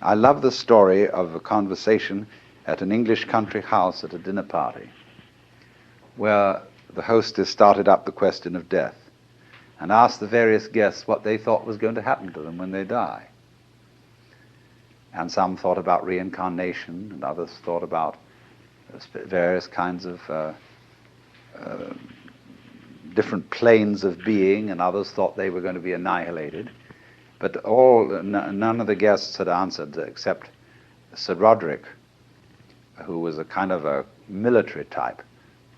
I love the story of a conversation at an English country house at a dinner party, where the hostess started up the question of death and asked the various guests what they thought was going to happen to them when they die. And some thought about reincarnation, and others thought about various kinds of different planes of being, and others thought they were going to be annihilated. But none of the guests had answered except Sir Roderick, who was a kind of a military type,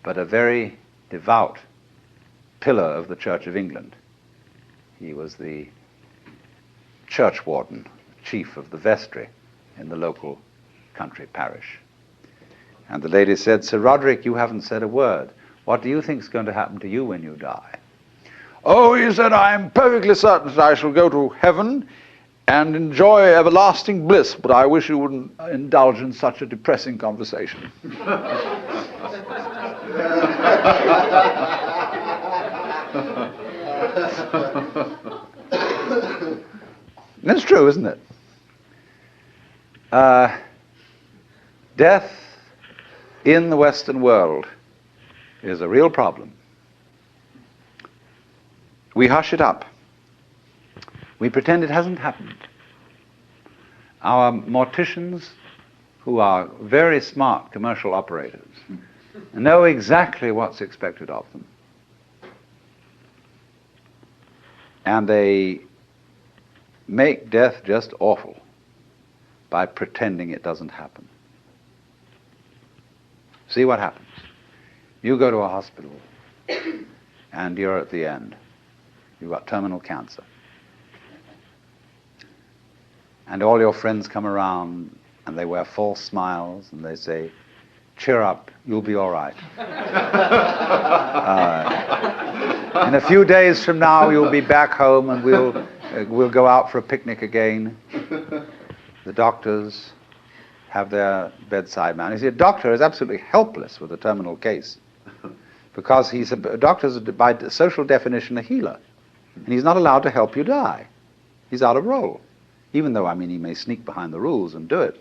but a very devout pillar of the Church of England. He was the church warden, chief of the vestry in the local country parish. And the lady said, "Sir Roderick, you haven't said a word. What do you think is going to happen to you when you die?" "Oh," he said, "I am perfectly certain that I shall go to heaven and enjoy everlasting bliss, but I wish you wouldn't indulge in such a depressing conversation." It's true, isn't it? Death in the Western world is a real problem. We hush it up. We pretend it hasn't happened. Our morticians, who are very smart commercial operators, know exactly what's expected of them. And they make death just awful by pretending it doesn't happen. See what happens. You go to a hospital and you're at the end. You've got terminal cancer. And all your friends come around and they wear false smiles and they say, "Cheer up, you'll be all right. In a few days from now, you'll be back home and we'll go out for a picnic again." The doctors have their bedside man. You see, a doctor is absolutely helpless with a terminal case because a doctor's, by social definition, a healer. And he's not allowed to help you die. He's out of role. Even though, he may sneak behind the rules and do it,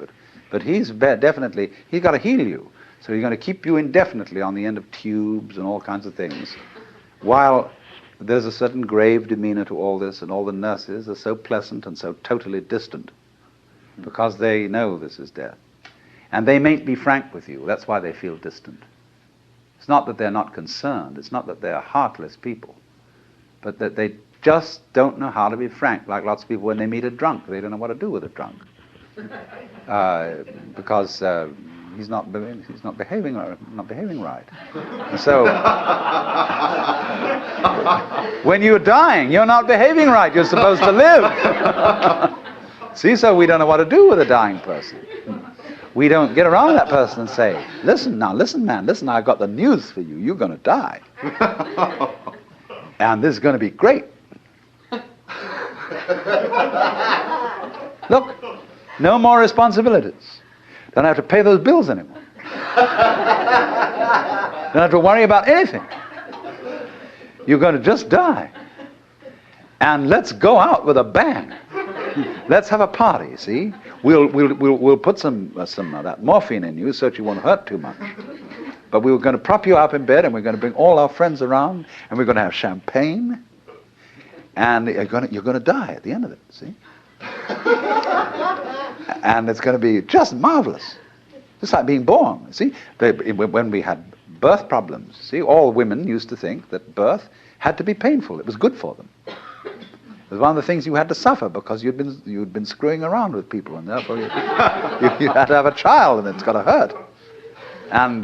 but he's got to heal you. So he's going to keep you indefinitely on the end of tubes and all kinds of things, while there's a certain grave demeanor to all this, and all the nurses are so pleasant and so totally distant because they know this is death. And they mayn't be frank with you. That's why they feel distant. It's not that they're not concerned. It's not that they're heartless people, but that they just don't know how to be frank, like lots of people when they meet a drunk. They don't know what to do with a drunk because he's not behaving right. And so when you're dying, you're not behaving right. You're supposed to live. See, so we don't know what to do with a dying person. We don't get around that person and say, listen, man, I've got the news for you. You're going to die. And this is going to be great. Look, no more responsibilities. Don't have to pay those bills anymore. Don't have to worry about anything. You're going to just die. And let's go out with a bang. Let's have a party, see? We'll put some of that morphine in you so that you won't hurt too much. But we're going to prop you up in bed, and we're going to bring all our friends around, and we're going to have champagne, and you're going to die at the end of it, see? And it's going to be just marvelous. Just like being born, see? When we had birth problems, see, all women used to think that birth had to be painful. It was good for them. It was one of the things you had to suffer because you'd been screwing around with people, and therefore you had to have a child, and it's got to hurt. And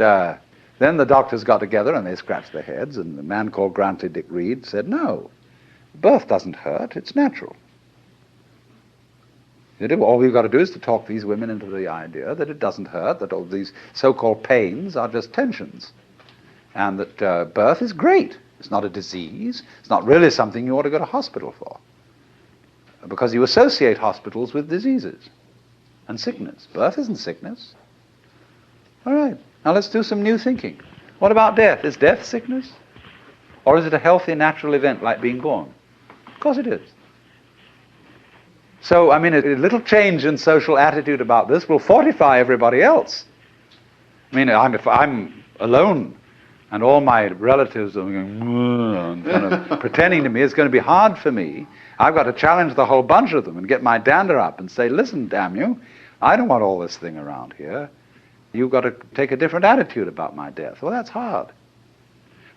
then the doctors got together and they scratched their heads, and the man called Grantley Dick Reed said, "No, birth doesn't hurt, it's natural." All we've got to do is to talk these women into the idea that it doesn't hurt, that all these so-called pains are just tensions, and that birth is great. It's not a disease. It's not really something you ought to go to hospital for, because you associate hospitals with diseases and sickness. Birth isn't sickness. All right, now let's do some new thinking. What about death? Is death sickness? Or is it a healthy, natural event like being born? Of course it is. So, I mean, a little change in social attitude about this will fortify everybody else. I mean, if I'm alone and all my relatives are going, and kind of pretending to me, it's going to be hard for me. I've got to challenge the whole bunch of them and get my dander up and say, listen, damn you, I don't want all this thing around here. You've got to take a different attitude about my death. Well, that's hard.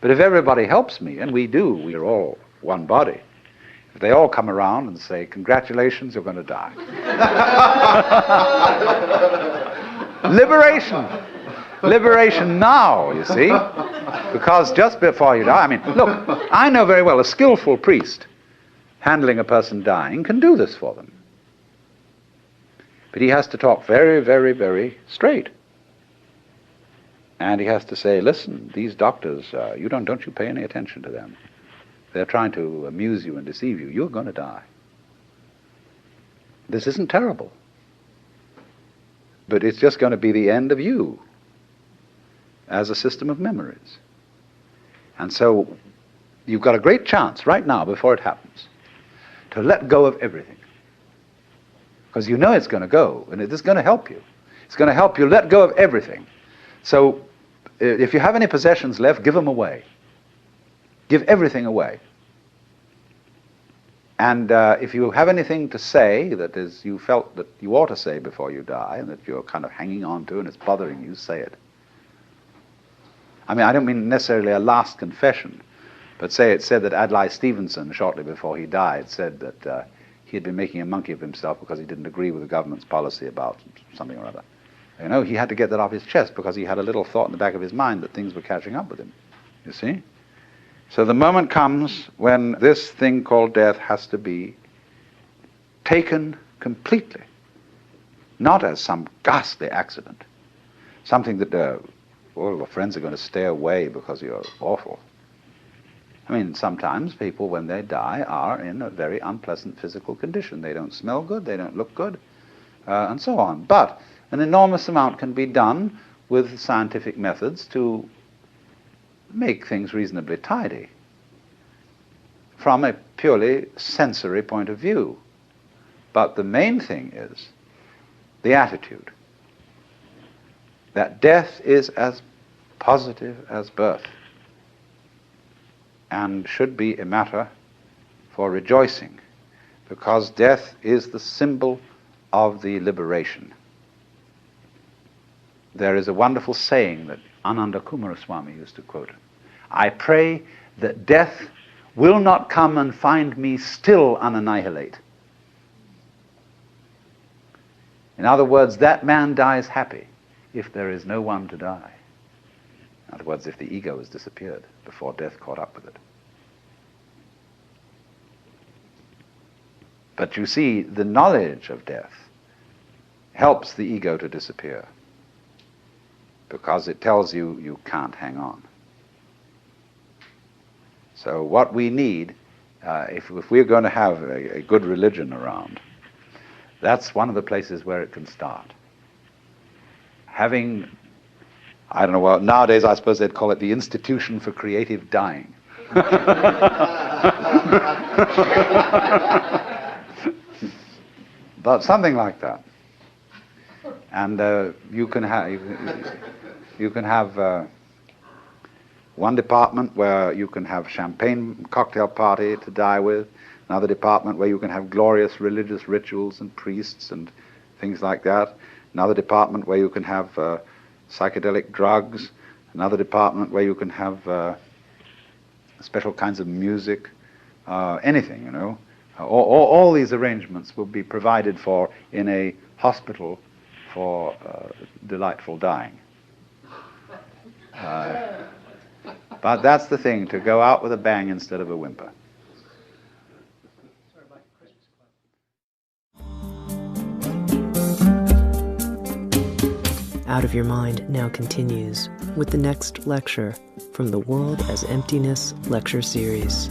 But if everybody helps me, and we do, we're all one body, if they all come around and say, congratulations, you're going to die. Liberation. Liberation now, you see. Because just before you die, I mean, look, I know very well a skillful priest handling a person dying can do this for them. But he has to talk very, very, very straight. And he has to say, listen, these doctors, don't you pay any attention to them. They're trying to amuse you and deceive you. You're going to die. This isn't terrible. But it's just going to be the end of you as a system of memories. And so you've got a great chance right now, before it happens, to let go of everything. Because you know it's going to go, and it is going to help you. It's going to help you let go of everything. So if you have any possessions left, give them away. Give everything away. And if you have anything to say that is you felt that you ought to say before you die, and that you're kind of hanging on to and it's bothering you, say it. I mean, I don't mean necessarily a last confession, but say it said that Adlai Stevenson, shortly before he died, said that he had been making a monkey of himself because he didn't agree with the government's policy about something or other. You know, he had to get that off his chest because he had a little thought in the back of his mind that things were catching up with him. You see? So the moment comes when this thing called death has to be taken completely, not as some ghastly accident, something that all your friends are going to stay away because you're awful. I mean, sometimes people, when they die, are in a very unpleasant physical condition. They don't smell good, they don't look good, and so on. But an enormous amount can be done with scientific methods to make things reasonably tidy from a purely sensory point of view. But the main thing is the attitude that death is as positive as birth and should be a matter for rejoicing, because death is the symbol of the liberation. There is a wonderful saying that Ananda Kumaraswamy used to quote. I pray that death will not come and find me still unannihilate. In other words, that man dies happy if there is no one to die. In other words, if the ego has disappeared before death caught up with it. But you see, the knowledge of death helps the ego to disappear, because it tells you you can't hang on. So what we need, if we're going to have a good religion around, that's one of the places where it can start. Having, I don't know, well, nowadays I suppose they'd call it the Institution for Creative Dying. But something like that. And you can have one department where you can have champagne cocktail party to die with, another department where you can have glorious religious rituals and priests and things like that, another department where you can have psychedelic drugs, another department where you can have special kinds of music, anything, you know. All these arrangements will be provided for in a hospital for delightful dying. But that's the thing, to go out with a bang instead of a whimper. Out of Your Mind now continues with the next lecture from the World as Emptiness lecture series.